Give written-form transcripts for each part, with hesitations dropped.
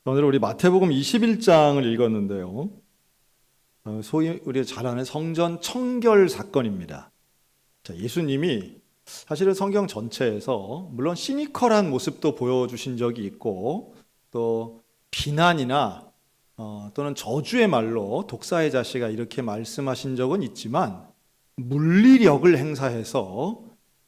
오늘 우리 마태복음 21장을 읽었는데요. 소위 우리가 잘 아는 성전 청결 사건입니다. 자, 예수님이 사실은 성경 전체에서 물론 시니컬한 모습도 보여주신 적이 있고 또 비난이나 또는 저주의 말로 독사의 자식아 이렇게 말씀하신 적은 있지만 물리력을 행사해서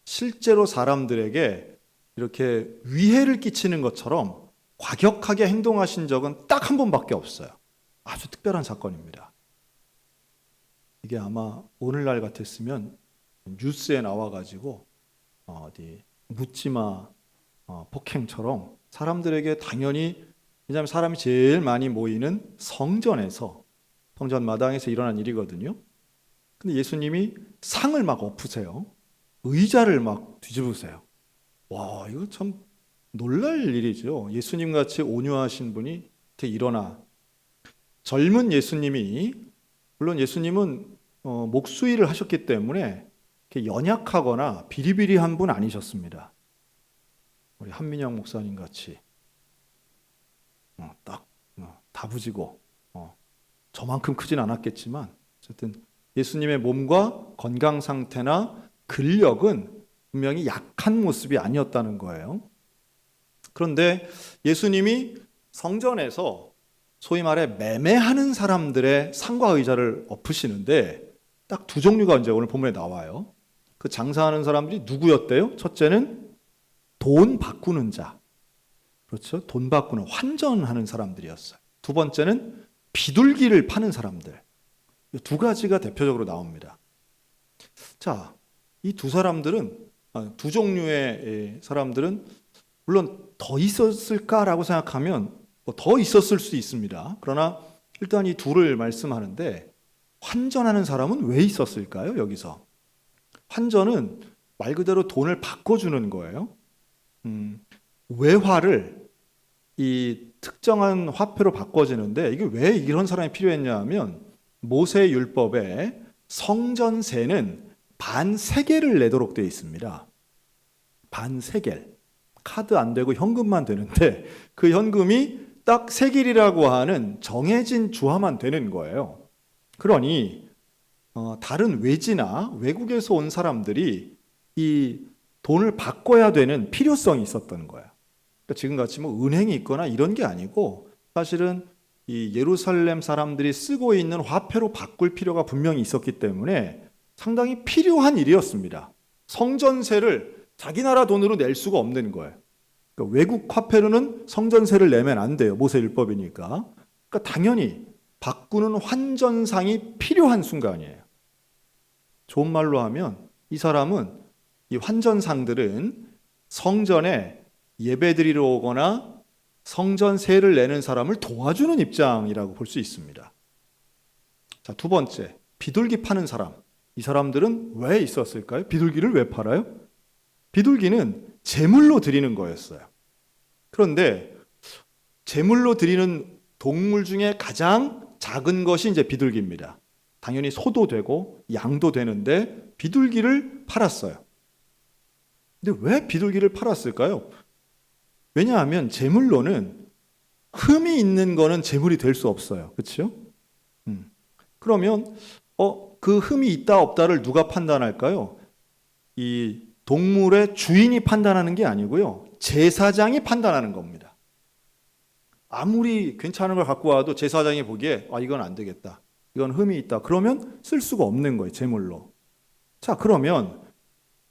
실제로 사람들에게 이렇게 위해를 끼치는 것처럼 과격하게 행동하신 적은 딱 한 번밖에 없어요. 아주 특별한 사건입니다. 이게 아마 오늘날 같았으면 뉴스에 나와가지고 어디 묻지마 폭행처럼 사람들에게 당연히, 왜냐하면 사람이 제일 많이 모이는 성전에서, 성전 마당에서 일어난 일이거든요. 근데 예수님이 상을 막 엎으세요. 의자를 막 뒤집으세요. 와, 이거 참 놀랄 일이죠. 예수님 같이 온유하신 분이 이렇게 일어나. 젊은 예수님이, 물론 예수님은 목수일을 하셨기 때문에 이렇게 연약하거나 비리비리한 분 아니셨습니다. 우리 한민영 목사님 같이 딱 다부지고 저만큼 크진 않았겠지만 어쨌든 예수님의 몸과 건강 상태나 근력은 분명히 약한 모습이 아니었다는 거예요. 그런데 예수님이 성전에서 소위 말해 매매하는 사람들의 상과 의자를 엎으시는데 딱 두 종류가 이제 오늘 본문에 나와요. 그 장사하는 사람들이 누구였대요? 첫째는 돈 바꾸는 자, 그렇죠? 돈 바꾸는 환전하는 사람들이었어요. 두 번째는 비둘기를 파는 사람들. 이 두 가지가 대표적으로 나옵니다. 자, 이 두 사람들은, 두 종류의 사람들은 물론 더 있었을까라고 생각하면 더 있었을 수 있습니다. 그러나 일단 이 둘을 말씀하는데, 환전하는 사람은 왜 있었을까요? 여기서 환전은 말 그대로 돈을 바꿔주는 거예요. 외화를 이 특정한 화폐로 바꿔주는데, 이게 왜 이런 사람이 필요했냐 하면 모세 율법에 성전세는 반세겔을 내도록 되어 있습니다. 반세겔. 카드 안 되고 현금만 되는데 그 현금이 딱 세겔이라고 하는 정해진 주화만 되는 거예요. 그러니 다른 외지나 외국에서 온 사람들이 이 돈을 바꿔야 되는 필요성이 있었던 거예요. 그러니까 지금같이 뭐 은행이 있거나 이런 게 아니고 사실은 이 예루살렘 사람들이 쓰고 있는 화폐로 바꿀 필요가 분명히 있었기 때문에 상당히 필요한 일이었습니다. 성전세를 자기 나라 돈으로 낼 수가 없는 거예요. 그러니까 외국 화폐로는 성전세를 내면 안 돼요. 모세율법이니까. 그러니까 당연히 바꾸는 환전상이 필요한 순간이에요. 좋은 말로 하면 이 사람은, 이 환전상들은 성전에 예배드리러 오거나 성전세를 내는 사람을 도와주는 입장이라고 볼 수 있습니다. 자, 두 번째, 비둘기 파는 사람. 이 사람들은 왜 있었을까요? 비둘기를 왜 팔아요? 비둘기는 제물로 드리는 거였어요. 그런데 제물로 드리는 동물 중에 가장 작은 것이 이제 비둘기입니다. 당연히 소도 되고 양도 되는데 비둘기를 팔았어요. 근데 왜 비둘기를 팔았을까요? 왜냐하면 제물로는 흠이 있는 거는 제물이 될 수 없어요. 그렇죠? 그러면 그 흠이 있다 없다를 누가 판단할까요? 이 동물의 주인이 판단하는 게 아니고요, 제사장이 판단하는 겁니다. 아무리 괜찮은 걸 갖고 와도 제사장이 보기에 이건 안 되겠다, 이건 흠이 있다, 그러면 쓸 수가 없는 거예요, 제물로. 자, 그러면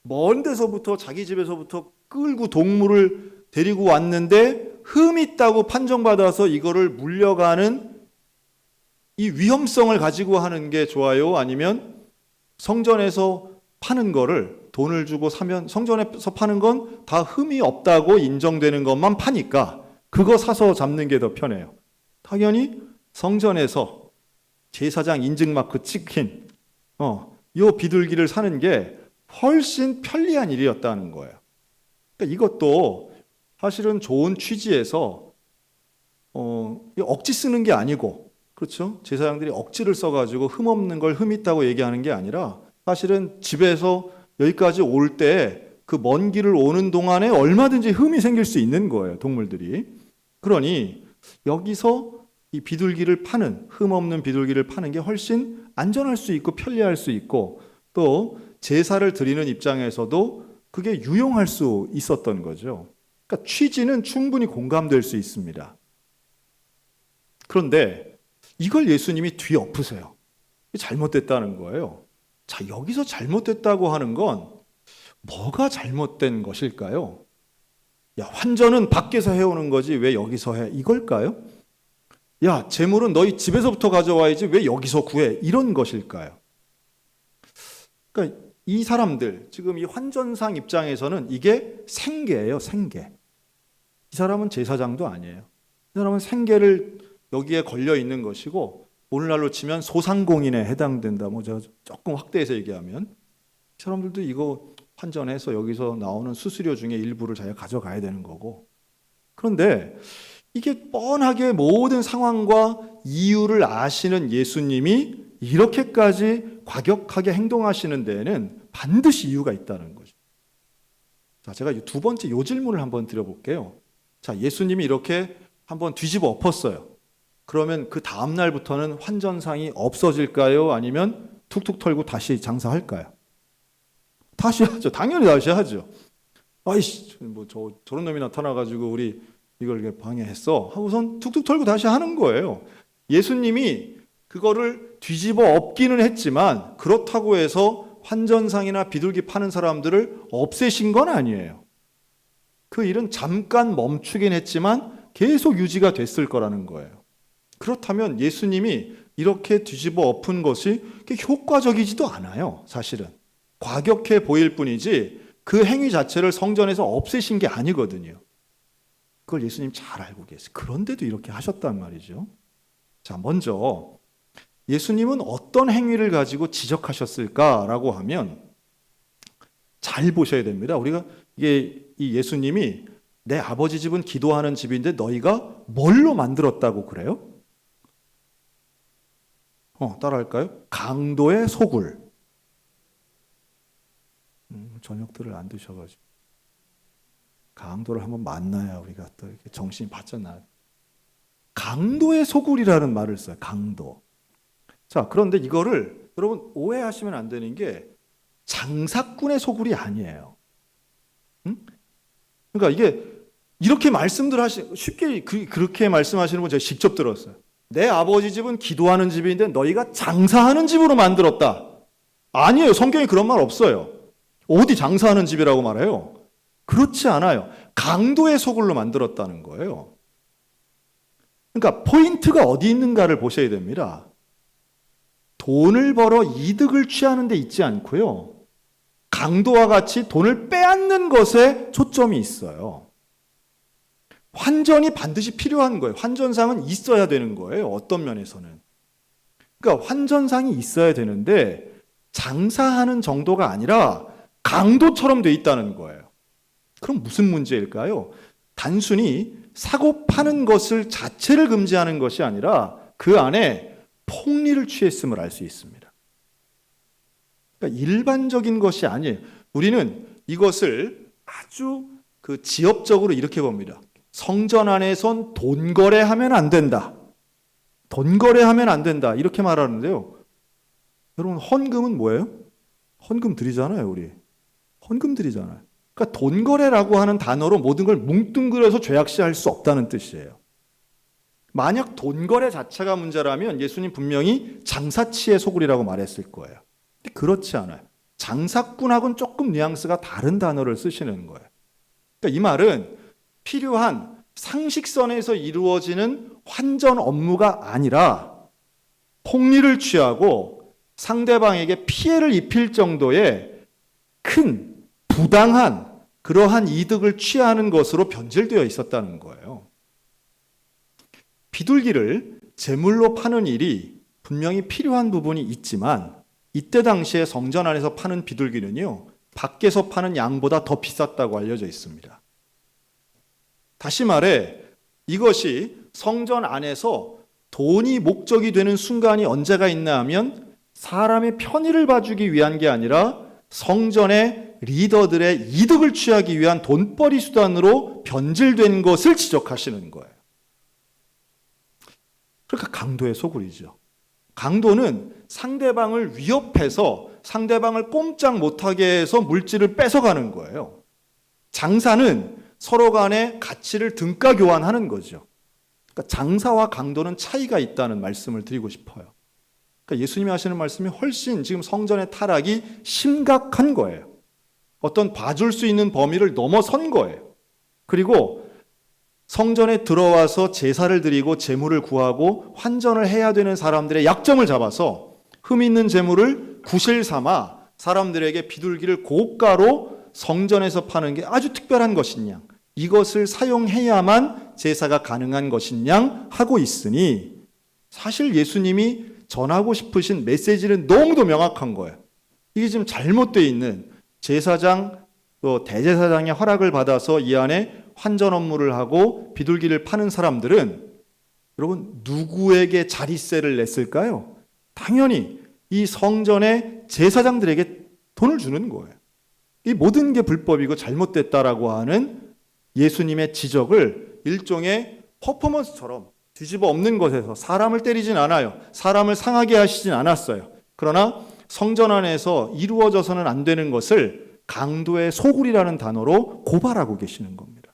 먼 데서부터, 자기 집에서부터 끌고 동물을 데리고 왔는데 흠이 있다고 판정받아서 이거를 물려가는 이 위험성을 가지고 하는 게 좋아요? 아니면 성전에서 파는 거를 돈을 주고 사면, 성전에서 파는 건 다 흠이 없다고 인정되는 것만 파니까 그거 사서 잡는 게 더 편해요. 당연히 성전에서 제사장 인증마크 찍힌 요 비둘기를 사는 게 훨씬 편리한 일이었다는 거예요. 그러니까 이것도 사실은 좋은 취지에서 억지 쓰는 게 아니고, 그렇죠? 제사장들이 억지를 써가지고 흠 없는 걸 흠 있다고 얘기하는 게 아니라 사실은 집에서 여기까지 올 때 그 먼 길을 오는 동안에 얼마든지 흠이 생길 수 있는 거예요, 동물들이. 그러니 여기서 이 비둘기를 파는, 흠없는 비둘기를 파는 게 훨씬 안전할 수 있고 편리할 수 있고 또 제사를 드리는 입장에서도 그게 유용할 수 있었던 거죠. 그러니까 취지는 충분히 공감될 수 있습니다. 그런데 이걸 예수님이 뒤엎으세요. 잘못됐다는 거예요. 자, 여기서 잘못됐다고 하는 건 뭐가 잘못된 것일까요? 야, 환전은 밖에서 해오는 거지 왜 여기서 해? 이걸까요? 야, 재물은 너희 집에서부터 가져와야지 왜 여기서 구해? 이런 것일까요? 그러니까 이 사람들, 지금 이 환전상 입장에서는 이게 생계예요, 생계. 이 사람은 제사장도 아니에요. 이 사람은 생계를 여기에 걸려 있는 것이고 오늘날로 치면 소상공인에 해당된다. 뭐 제가 조금 확대해서 얘기하면 이 사람들도 이거 환전해서 여기서 나오는 수수료 중에 일부를 자기가 가져가야 되는 거고. 그런데 이게 뻔하게 모든 상황과 이유를 아시는 예수님이 이렇게까지 과격하게 행동하시는 데에는 반드시 이유가 있다는 거죠. 자, 제가 두 번째 요 질문을 한번 드려볼게요. 자, 예수님이 이렇게 한번 뒤집어 엎었어요. 그러면 그 다음 날부터는 환전상이 없어질까요? 아니면 툭툭 털고 다시 장사할까요? 다시 하죠. 당연히 다시 하죠. 아이씨, 뭐 저런 놈이 나타나가지고 우리 이걸 이렇게 방해했어 하고선 툭툭 털고 다시 하는 거예요. 예수님이 그거를 뒤집어 엎기는 했지만 그렇다고 해서 환전상이나 비둘기 파는 사람들을 없애신 건 아니에요. 그 일은 잠깐 멈추긴 했지만 계속 유지가 됐을 거라는 거예요. 그렇다면 예수님이 이렇게 뒤집어 엎은 것이 효과적이지도 않아요. 사실은 과격해 보일 뿐이지 그 행위 자체를 성전에서 없애신 게 아니거든요. 그걸 예수님 잘 알고 계세요. 그런데도 이렇게 하셨단 말이죠. 자, 먼저 예수님은 어떤 행위를 가지고 지적하셨을까라고 하면 잘 보셔야 됩니다. 우리가 이게 이 예수님이 내 아버지 집은 기도하는 집인데 너희가 뭘로 만들었다고 그래요? 따라할까요? 강도의 소굴. 저녁들을 안 드셔가지고 강도를 한번 만나야 우리가 또 이렇게 정신이 바짝 나요. 강도의 소굴이라는 말을 써요. 강도. 자, 그런데 이거를 여러분 오해하시면 안 되는 게 장사꾼의 소굴이 아니에요. 그러니까 이게 이렇게 쉽게 그렇게 말씀하시는 건 제가 직접 들었어요. 내 아버지 집은 기도하는 집인데 너희가 장사하는 집으로 만들었다. 아니에요. 성경에 그런 말 없어요. 어디 장사하는 집이라고 말해요? 그렇지 않아요. 강도의 소굴로 만들었다는 거예요. 그러니까 포인트가 어디 있는가를 보셔야 됩니다. 돈을 벌어 이득을 취하는 데 있지 않고요. 강도와 같이 돈을 빼앗는 것에 초점이 있어요. 환전이 반드시 필요한 거예요. 환전상은 있어야 되는 거예요. 어떤 면에서는. 그러니까 환전상이 있어야 되는데 장사하는 정도가 아니라 강도처럼 돼 있다는 거예요. 그럼 무슨 문제일까요? 단순히 사고 파는 것을 자체를 금지하는 것이 아니라 그 안에 폭리를 취했음을 알 수 있습니다. 그러니까 일반적인 것이 아니에요. 우리는 이것을 아주 지엽적으로 이렇게 봅니다. 성전 안에선 돈 거래하면 안 된다. 돈 거래하면 안 된다. 이렇게 말하는데요. 여러분, 헌금은 뭐예요? 헌금 드리잖아요, 우리. 헌금 드리잖아요. 그러니까 돈 거래라고 하는 단어로 모든 걸 뭉뚱그려서 죄악시할 수 없다는 뜻이에요. 만약 돈 거래 자체가 문제라면 예수님 분명히 장사치의 소굴이라고 말했을 거예요. 근데 그렇지 않아요. 장사꾼하고는 조금 뉘앙스가 다른 단어를 쓰시는 거예요. 그러니까 이 말은 필요한 상식선에서 이루어지는 환전 업무가 아니라 폭리를 취하고 상대방에게 피해를 입힐 정도의 큰 부당한 그러한 이득을 취하는 것으로 변질되어 있었다는 거예요. 비둘기를 제물로 파는 일이 분명히 필요한 부분이 있지만 이때 당시에 성전 안에서 파는 비둘기는요, 밖에서 파는 양보다 더 비쌌다고 알려져 있습니다. 다시 말해 이것이 성전 안에서 돈이 목적이 되는 순간이 언제가 있나 하면 사람의 편의를 봐주기 위한 게 아니라 성전의 리더들의 이득을 취하기 위한 돈벌이 수단으로 변질된 것을 지적하시는 거예요. 그러니까 강도의 소굴이죠. 강도는 상대방을 위협해서 상대방을 꼼짝 못하게 해서 물질을 뺏어가는 거예요. 장사는 서로 간의 가치를 등가 교환하는 거죠. 그러니까 장사와 강도는 차이가 있다는 말씀을 드리고 싶어요. 그러니까 예수님이 하시는 말씀이 훨씬 지금 성전의 타락이 심각한 거예요. 어떤 봐줄 수 있는 범위를 넘어선 거예요. 그리고 성전에 들어와서 제사를 드리고 제물을 구하고 환전을 해야 되는 사람들의 약점을 잡아서 흠 있는 제물을 구실 삼아 사람들에게 비둘기를 고가로 성전에서 파는 게 아주 특별한 것이냐, 이것을 사용해야만 제사가 가능한 것이냐 하고 있으니, 사실 예수님이 전하고 싶으신 메시지는 너무도 명확한 거예요. 이게 지금 잘못되어 있는 제사장 또 대제사장의 허락을 받아서 이 안에 환전 업무를 하고 비둘기를 파는 사람들은 여러분 누구에게 자릿세를 냈을까요? 당연히 이 성전의 제사장들에게 돈을 주는 거예요. 이 모든 게 불법이고 잘못됐다라고 하는 예수님의 지적을 일종의 퍼포먼스처럼 뒤집어 엎는 것에서 사람을 때리진 않아요. 사람을 상하게 하시진 않았어요. 그러나 성전 안에서 이루어져서는 안 되는 것을 강도의 소굴이라는 단어로 고발하고 계시는 겁니다.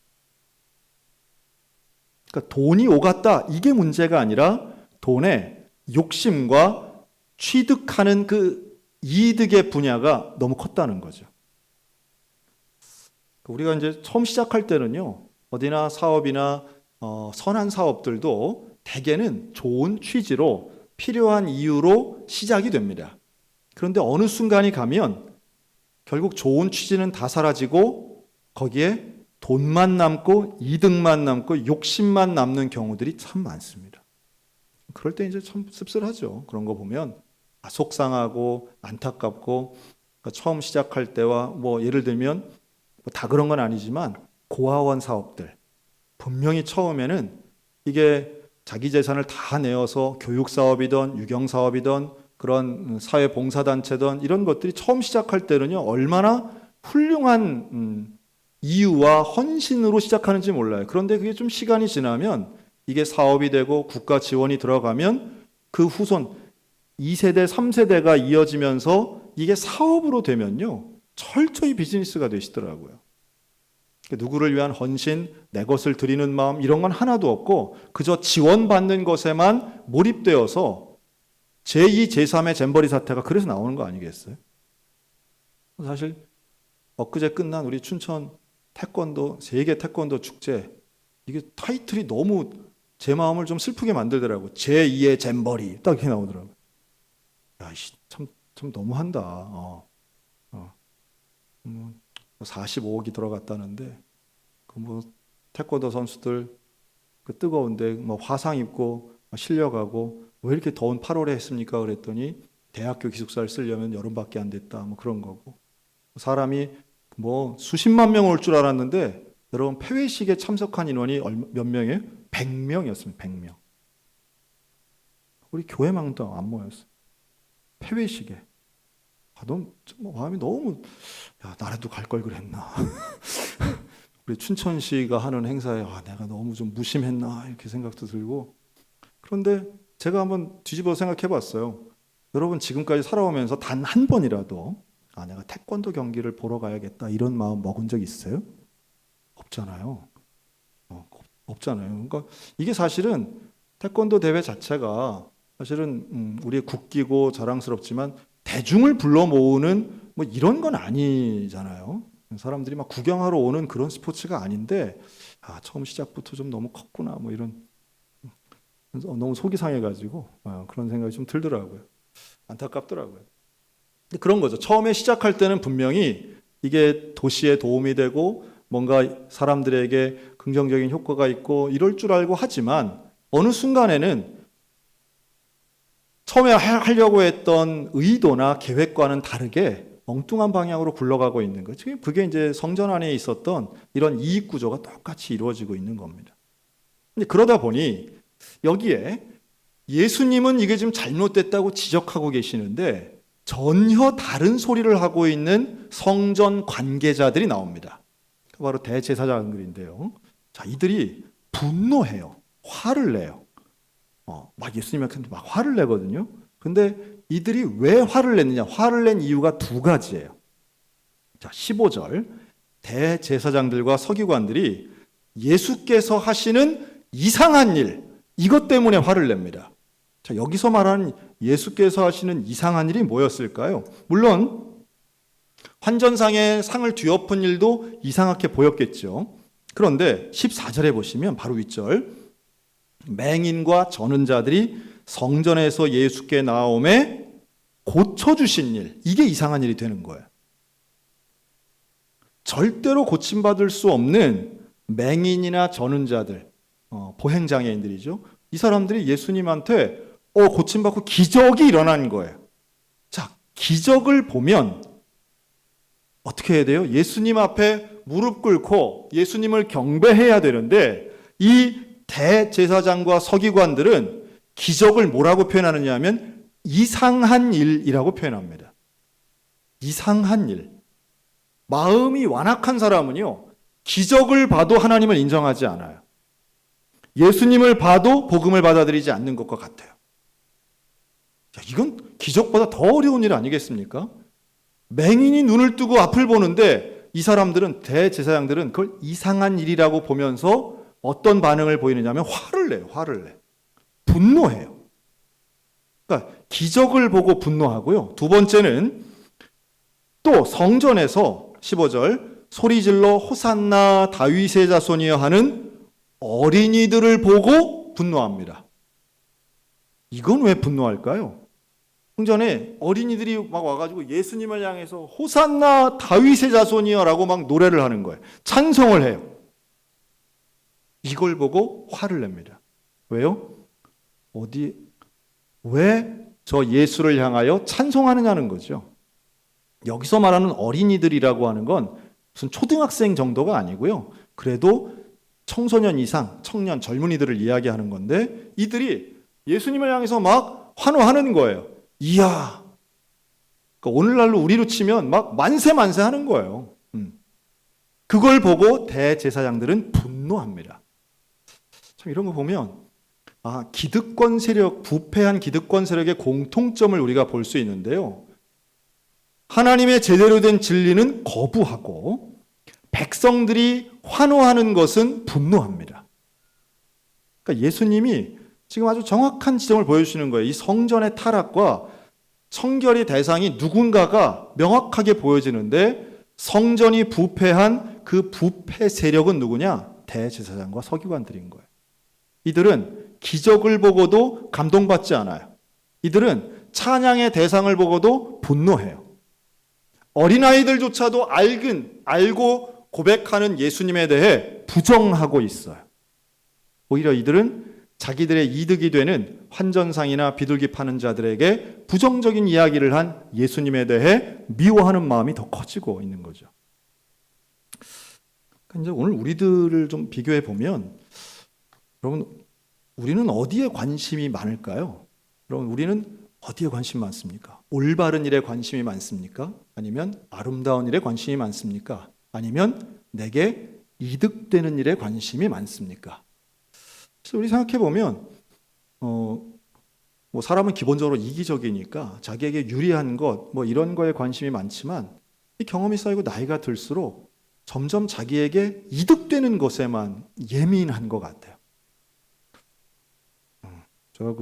그러니까 돈이 오갔다, 이게 문제가 아니라 돈의 욕심과 취득하는 그 이득의 분야가 너무 컸다는 거죠. 우리가 이제 처음 시작할 때는요, 어디나 사업이나 선한 사업들도 대개는 좋은 취지로 필요한 이유로 시작이 됩니다. 그런데 어느 순간이 가면 결국 좋은 취지는 다 사라지고 거기에 돈만 남고 이득만 남고 욕심만 남는 경우들이 참 많습니다. 그럴 때 이제 참 씁쓸하죠. 그런 거 보면 속상하고 안타깝고, 그러니까 처음 시작할 때와 뭐 예를 들면 다 그런 건 아니지만 고아원 사업들, 분명히 처음에는 이게 자기 재산을 다 내어서 교육 사업이든 유경 사업이든 그런 사회 봉사단체든 이런 것들이 처음 시작할 때는요, 얼마나 훌륭한 이유와 헌신으로 시작하는지 몰라요. 그런데 그게 좀 시간이 지나면 이게 사업이 되고 국가 지원이 들어가면 그 후손 2세대, 3세대가 이어지면서 이게 사업으로 되면요, 철저히 비즈니스가 되시더라고요. 누구를 위한 헌신, 내 것을 드리는 마음, 이런 건 하나도 없고 그저 지원받는 것에만 몰입되어서 제2, 제3의 잼버리 사태가 그래서 나오는 거 아니겠어요? 사실 엊그제 끝난 우리 춘천 태권도, 세계 태권도 축제, 이게 타이틀이 너무 제 마음을 좀 슬프게 만들더라고요. 제2의 잼버리, 딱 이렇게 나오더라고요. 야, 참 너무한다. 45억이 들어갔다는데 그 태권도 선수들 그 뜨거운데 화상 입고 실려가고 왜 이렇게 더운 8월에 했습니까? 그랬더니 대학교 기숙사를 쓰려면 여름밖에 안 됐다, 그런 거고. 사람이 수십만 명 올 줄 알았는데 여러분 폐회식에 참석한 인원이 몇 명이에요? 100명이었습니다. 100명. 우리 교회만도 안 모였어요. 폐회식에. 너무 마음이 너무, 나라도 갈 걸 그랬나. 우리 춘천시가 하는 행사에 내가 너무 좀 무심했나 이렇게 생각도 들고. 그런데 제가 한번 뒤집어 생각해 봤어요. 여러분 지금까지 살아오면서 단 한 번이라도 내가 태권도 경기를 보러 가야겠다 이런 마음 먹은 적 있어요? 없잖아요. 없잖아요. 그러니까 이게 사실은 태권도 대회 자체가 사실은 우리의 국기고 자랑스럽지만 대중을 불러 모으는 이런 건 아니잖아요. 사람들이 막 구경하러 오는 그런 스포츠가 아닌데 처음 시작부터 좀 너무 컸구나 이런, 너무 속이 상해가지고 그런 생각이 좀 들더라고요. 안타깝더라고요. 근데 그런 거죠. 처음에 시작할 때는 분명히 이게 도시에 도움이 되고 뭔가 사람들에게 긍정적인 효과가 있고 이럴 줄 알고 하지만 어느 순간에는 처음에 하려고 했던 의도나 계획과는 다르게 엉뚱한 방향으로 굴러가고 있는 거죠. 그게 이제 성전 안에 있었던 이런 이익 구조가 똑같이 이루어지고 있는 겁니다. 근데 그러다 보니 여기에 예수님은 이게 지금 잘못됐다고 지적하고 계시는데 전혀 다른 소리를 하고 있는 성전 관계자들이 나옵니다. 바로 대제사장들인데요. 자, 이들이 분노해요. 화를 내요. 막 예수님한테 막 화를 내거든요. 근데 이들이 왜 화를 냈느냐? 화를 낸 이유가 두 가지예요. 자, 15절. 대제사장들과 서기관들이 예수께서 하시는 이상한 일, 이것 때문에 화를 냅니다. 자, 여기서 말하는 예수께서 하시는 이상한 일이 뭐였을까요? 물론 환전상에 상을 뒤엎은 일도 이상하게 보였겠죠. 그런데 14절에 보시면 바로 윗절, 맹인과 저는 자들이 성전에서 예수께 나오매 고쳐주신 일, 이게 이상한 일이 되는 거예요. 절대로 고침받을 수 없는 맹인이나 저는 자들, 보행장애인들이죠. 이 사람들이 예수님한테 고침받고 기적이 일어난 거예요. 자, 기적을 보면 어떻게 해야 돼요? 예수님 앞에 무릎 꿇고 예수님을 경배해야 되는데, 이 대제사장과 서기관들은 기적을 뭐라고 표현하느냐 하면 이상한 일이라고 표현합니다. 이상한 일. 마음이 완악한 사람은요, 기적을 봐도 하나님을 인정하지 않아요. 예수님을 봐도 복음을 받아들이지 않는 것과 같아요. 이건 기적보다 더 어려운 일 아니겠습니까? 맹인이 눈을 뜨고 앞을 보는데 이 사람들은, 대제사장들은 그걸 이상한 일이라고 보면서 어떤 반응을 보이느냐면 화를 내요. 화를 내. 분노해요. 그러니까 기적을 보고 분노하고요. 두 번째는 또 성전에서 15절 소리질러 호산나 다윗의 자손이여 하는 어린이들을 보고 분노합니다. 이건 왜 분노할까요? 성전에 어린이들이 막 와가지고 예수님을 향해서 호산나 다윗의 자손이여 라고 막 노래를 하는 거예요. 찬송을 해요. 이걸 보고 화를 냅니다. 왜요? 왜 저 예수를 향하여 찬송하느냐는 거죠. 여기서 말하는 어린이들이라고 하는 건 무슨 초등학생 정도가 아니고요. 그래도 청소년 이상, 청년, 젊은이들을 이야기하는 건데, 이들이 예수님을 향해서 막 환호하는 거예요. 이야. 그러니까 오늘날로 우리로 치면 막 만세 하는 거예요. 그걸 보고 대제사장들은 분노합니다. 참 이런 거 보면 기득권 세력, 부패한 기득권 세력의 공통점을 우리가 볼 수 있는데요. 하나님의 제대로 된 진리는 거부하고 백성들이 환호하는 것은 분노합니다. 그러니까 예수님이 지금 아주 정확한 지점을 보여주시는 거예요. 이 성전의 타락과 청결의 대상이 누군가가 명확하게 보여지는데, 성전이 부패한 그 부패 세력은 누구냐? 대제사장과 서기관들인 거예요. 이들은 기적을 보고도 감동받지 않아요. 이들은 찬양의 대상을 보고도 분노해요. 어린아이들조차도 알고 고백하는 예수님에 대해 부정하고 있어요. 오히려 이들은 자기들의 이득이 되는 환전상이나 비둘기 파는 자들에게 부정적인 이야기를 한 예수님에 대해 미워하는 마음이 더 커지고 있는 거죠. 그러니까 이제 오늘 우리들을 좀 비교해 보면, 여러분, 우리는 어디에 관심이 많을까요? 여러분, 우리는 어디에 관심이 많습니까? 올바른 일에 관심이 많습니까? 아니면 아름다운 일에 관심이 많습니까? 아니면 내게 이득되는 일에 관심이 많습니까? 그래서 우리 생각해 보면 사람은 기본적으로 이기적이니까 자기에게 유리한 것 이런 거에 관심이 많지만, 이 경험이 쌓이고 나이가 들수록 점점 자기에게 이득되는 것에만 예민한 것 같아요. 제가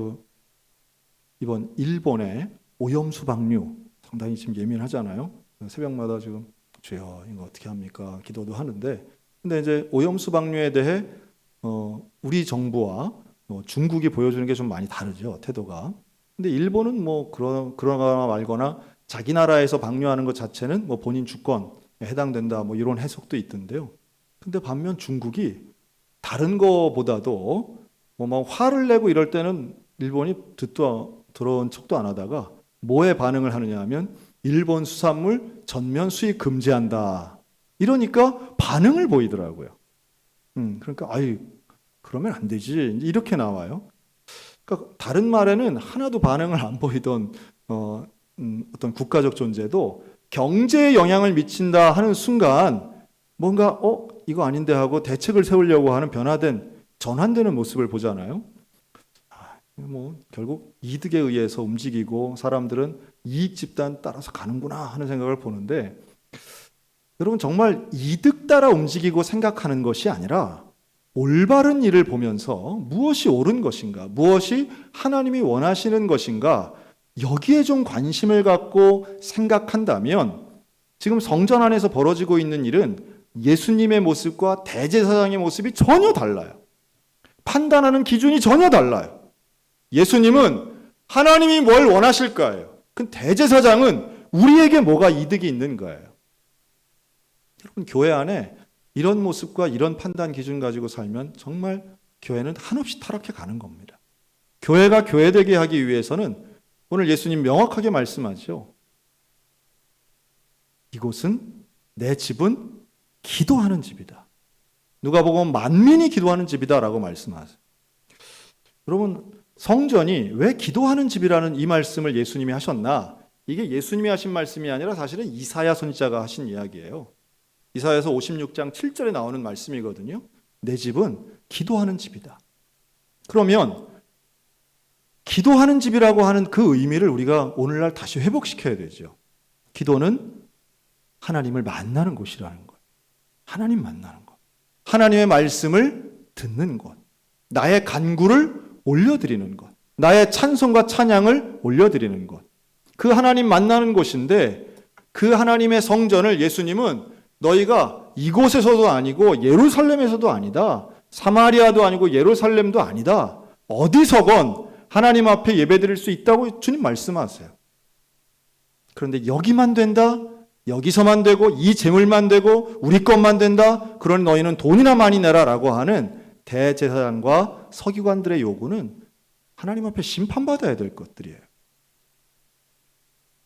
이번 일본의 오염수 방류 상당히 지금 예민하잖아요. 새벽마다 지금 주여 이거 어떻게 합니까? 기도도 하는데, 근데 이제 오염수 방류에 대해 우리 정부와 중국이 보여주는 게 좀 많이 다르죠, 태도가. 근데 일본은 그러거나 말거나 자기 나라에서 방류하는 것 자체는 본인 주권에 해당된다 이런 해석도 있던데요. 근데 반면 중국이 다른 거보다도 막 화를 내고 이럴 때는 일본이 들어온 척도 안 하다가 뭐에 반응을 하느냐 하면 일본 수산물 전면 수입 금지한다. 이러니까 반응을 보이더라고요. 그러니까 그러면 안 되지. 이렇게 나와요. 그러니까 다른 말에는 하나도 반응을 안 보이던 어떤 국가적 존재도 경제에 영향을 미친다 하는 순간 뭔가 이거 아닌데 하고 대책을 세우려고 하는 변화된 전환되는 모습을 보잖아요. 결국 이득에 의해서 움직이고 사람들은 이익 집단 따라서 가는구나 하는 생각을 보는데, 여러분 정말 이득 따라 움직이고 생각하는 것이 아니라 올바른 일을 보면서 무엇이 옳은 것인가, 무엇이 하나님이 원하시는 것인가, 여기에 좀 관심을 갖고 생각한다면 지금 성전 안에서 벌어지고 있는 일은 예수님의 모습과 대제사장의 모습이 전혀 달라요. 판단하는 기준이 전혀 달라요. 예수님은 하나님이 뭘 원하실까요? 그 대제사장은 우리에게 뭐가 이득이 있는 거예요. 여러분 교회 안에 이런 모습과 이런 판단 기준 가지고 살면 정말 교회는 한없이 타락해 가는 겁니다. 교회가 교회되게 하기 위해서는 오늘 예수님 명확하게 말씀하죠. 이곳은 내 집은 기도하는 집이다. 누가복음 만민이 기도하는 집이다라고 말씀하세요. 여러분 성전이 왜 기도하는 집이라는 이 말씀을 예수님이 하셨나? 이게 예수님이 하신 말씀이 아니라 사실은 이사야 선지자가 하신 이야기예요. 이사야서 56장 7절에 나오는 말씀이거든요. 내 집은 기도하는 집이다. 그러면 기도하는 집이라고 하는 그 의미를 우리가 오늘날 다시 회복시켜야 되죠. 기도는 하나님을 만나는 곳이라는 것. 하나님 만나는 것. 하나님의 말씀을 듣는 것. 나의 간구를 올려드리는 것. 나의 찬송과 찬양을 올려드리는 것. 그 하나님 만나는 곳인데 그 하나님의 성전을 예수님은 너희가 이곳에서도 아니고 예루살렘에서도 아니다. 사마리아도 아니고 예루살렘도 아니다. 어디서건 하나님 앞에 예배드릴 수 있다고 주님 말씀하세요. 그런데 여기만 된다? 여기서만 되고 이 재물만 되고 우리 것만 된다? 그러니 너희는 돈이나 많이 내라라고 하는 대제사장과 서기관들의 요구는 하나님 앞에 심판받아야 될 것들이에요.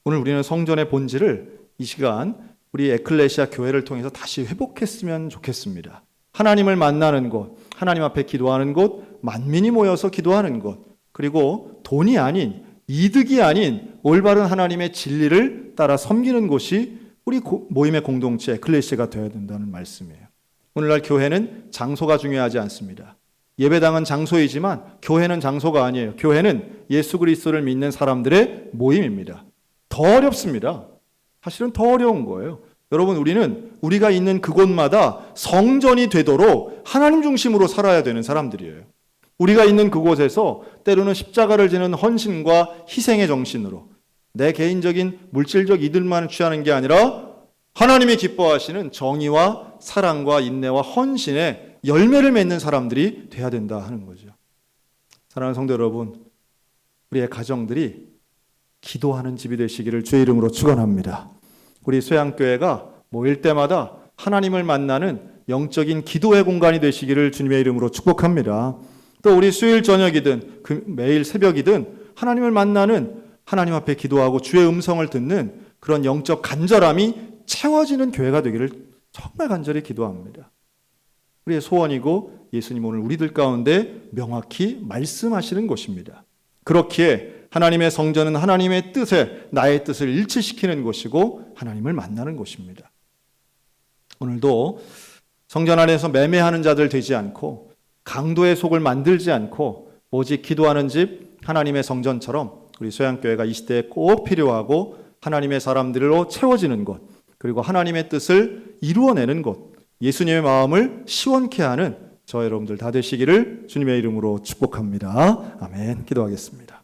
오늘 우리는 성전의 본질을 이 시간 우리 에클레시아 교회를 통해서 다시 회복했으면 좋겠습니다. 하나님을 만나는 곳, 하나님 앞에 기도하는 곳, 만민이 모여서 기도하는 곳, 그리고 돈이 아닌 이득이 아닌 올바른 하나님의 진리를 따라 섬기는 곳이 우리 모임의 공동체 에클레시아가 되어야 된다는 말씀이에요. 오늘날 교회는 장소가 중요하지 않습니다. 예배당은 장소이지만 교회는 장소가 아니에요. 교회는 예수 그리스도를 믿는 사람들의 모임입니다. 더 어렵습니다. 사실은 더 어려운 거예요. 여러분 우리는 우리가 있는 그곳마다 성전이 되도록 하나님 중심으로 살아야 되는 사람들이에요. 우리가 있는 그곳에서 때로는 십자가를 지는 헌신과 희생의 정신으로 내 개인적인 물질적 이득만 취하는 게 아니라 하나님이 기뻐하시는 정의와 사랑과 인내와 헌신의 열매를 맺는 사람들이 돼야 된다 하는 거죠. 사랑하는 성도 여러분, 우리의 가정들이 기도하는 집이 되시기를 주의 이름으로 축원합니다. 우리 소양교회가 모일 때마다 하나님을 만나는 영적인 기도의 공간이 되시기를 주님의 이름으로 축복합니다. 또 우리 수요일 저녁이든 매일 새벽이든 하나님을 만나는 하나님 앞에 기도하고 주의 음성을 듣는 그런 영적 간절함이 채워지는 교회가 되기를 정말 간절히 기도합니다. 우리의 소원이고 예수님 오늘 우리들 가운데 명확히 말씀하시는 곳입니다. 그렇기에 하나님의 성전은 하나님의 뜻에 나의 뜻을 일치시키는 곳이고 하나님을 만나는 곳입니다. 오늘도 성전 안에서 매매하는 자들 되지 않고 강도의 속을 만들지 않고 오직 기도하는 집 하나님의 성전처럼 우리 소양교회가 이 시대에 꼭 필요하고 하나님의 사람들로 채워지는 곳, 그리고 하나님의 뜻을 이루어내는 곳, 예수님의 마음을 시원케 하는 저 여러분들 다 되시기를 주님의 이름으로 축복합니다. 아멘. 기도하겠습니다.